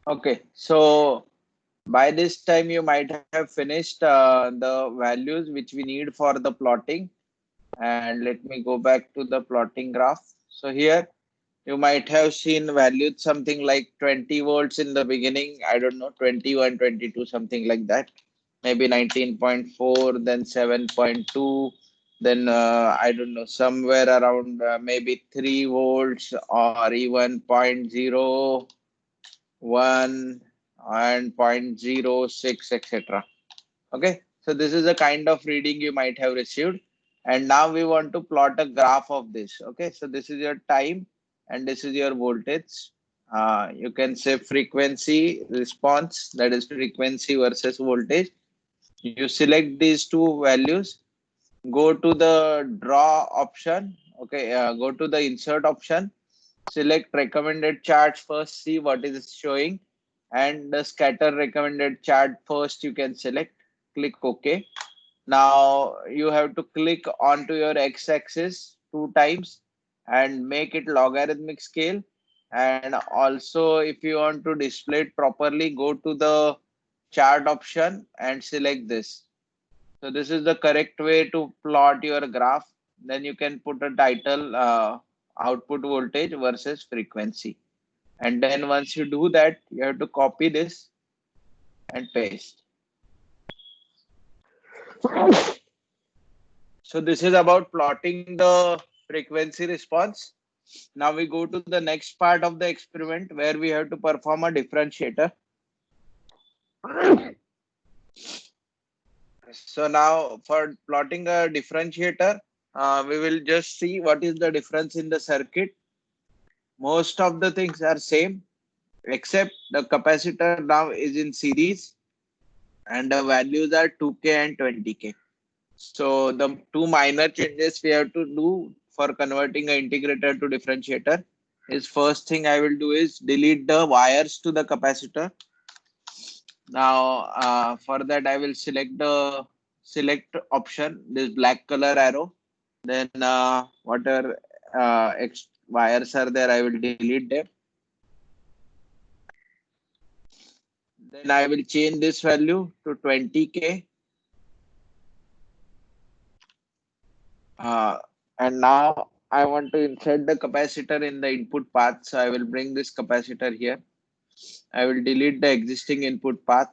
Okay, so by this time you might have finished the values which we need for the plotting. And let me go back to the plotting graph. So here you might have seen valued something like 20 volts in the beginning. I don't know, 21, 22, something like that. Maybe 19.4, then 7.2, then I don't know, somewhere around maybe 3 volts or even zero point zero 1 and zero point zero 0.06, etc. Okay, so this is the kind of reading you might have received. And now we want to plot a graph of this. Okay, so this is your time and this is your voltage. You can say frequency response, that is frequency versus voltage. You select these two values, go to the draw option. Okay, go to the insert option, select recommended charts first, see what is showing, and the scatter recommended chart first you can select, click OK. Now you have to click onto your x-axis two times and make it logarithmic scale. And also if you want to display it properly, go to the chart option and select this. So this is the correct way to plot your graph. Then you can put a title, output voltage versus frequency. And then once you do that, you have to copy this and paste. So this is about plotting the frequency response. Now we go to the next part of the experiment where we have to perform a differentiator. So now for plotting a differentiator, we will just see what is the difference in the circuit. Most of the things are same, except the capacitor now is in series and the values are 2K and 20K. So the two minor changes we have to do for converting an integrator to differentiator is, first thing I will do is delete the wires to the capacitor. Now for that I will select the select option, this black color arrow. Then whatever wires are there, I will delete them. Then I will change this value to 20K. Uh, and now I want to insert the capacitor in the input path. So I will bring this capacitor here. I will delete the existing input path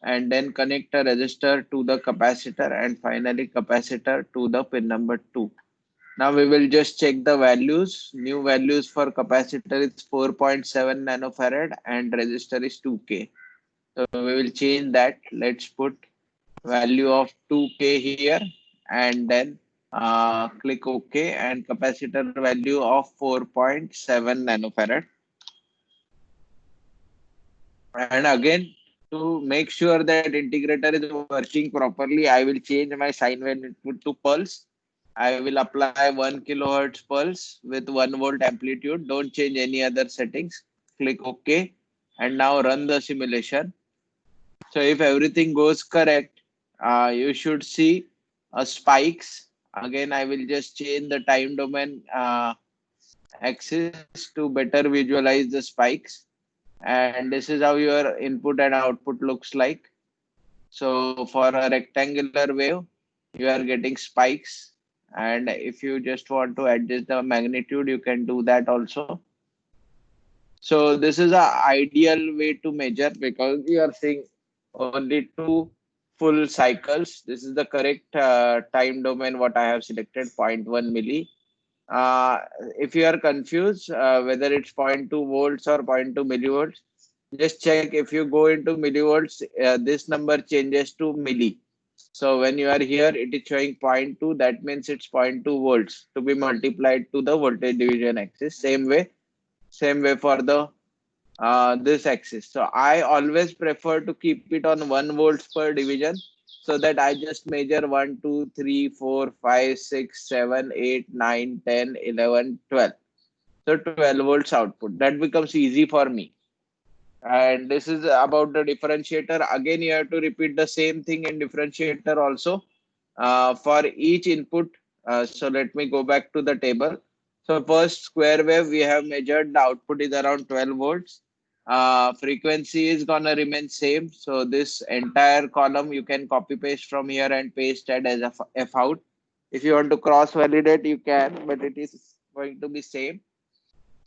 and then connect a resistor to the capacitor and finally capacitor to the pin number 2. Now we will just check the values. New values for capacitor is 4.7 nanofarad and resistor is 2K. So we will change that. Let's put value of 2K here and then click OK, and capacitor value of 4.7 nanofarad. And again, to make sure that integrator is working properly, I will change my sine wave input to pulse. I will apply 1 kilohertz pulse with 1 volt amplitude. Don't change any other settings. Click OK. And now run the simulation. So if everything goes correct, you should see spikes. Again, I will just change the time domain axis to better visualize the spikes. And this is how your input and output looks like. So for a rectangular wave, you are getting spikes. And if you just want to adjust the magnitude, you can do that also. So this is a ideal way to measure because you are seeing only two full cycles. This is the correct time domain what I have selected, zero point 0.1 milli. Uh, if you are confused whether it's zero point 0.2 volts or zero point 0.2 millivolts, just check. If you go into millivolts, this number changes to milli. So when you are here, it is showing zero point 0.2. That means it's zero point 0.2 volts to be multiplied to the voltage division axis. Same way for the this axis. So I always prefer to keep it on 1 volts per division, so that I just measure 1, 2, 3, 4, 5, 6, 7, 8, 9, 10, 11, 12. So 12 volts output. That becomes easy for me. And this is about the differentiator. Again, you have to repeat the same thing in differentiator also. For each input, so let me go back to the table. So first square wave, we have measured the output is around 12 volts. frequency is gonna remain same. So this entire column you can copy paste from here and paste it as a f out. If you want to cross validate, you can, but it is going to be same.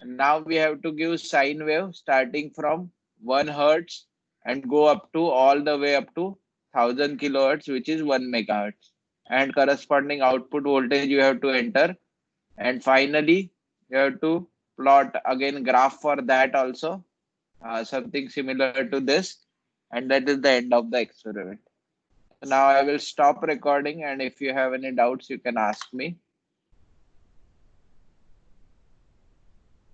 And now we have to give sine wave starting from 1 hertz and go up to all the way up to 1000 kilohertz, which is 1 megahertz. And corresponding output voltage you have to enter. And finally, you have to plot again graph for that also, something similar to this. And that is the end of the experiment. So now I will stop recording, and if you have any doubts, you can ask me.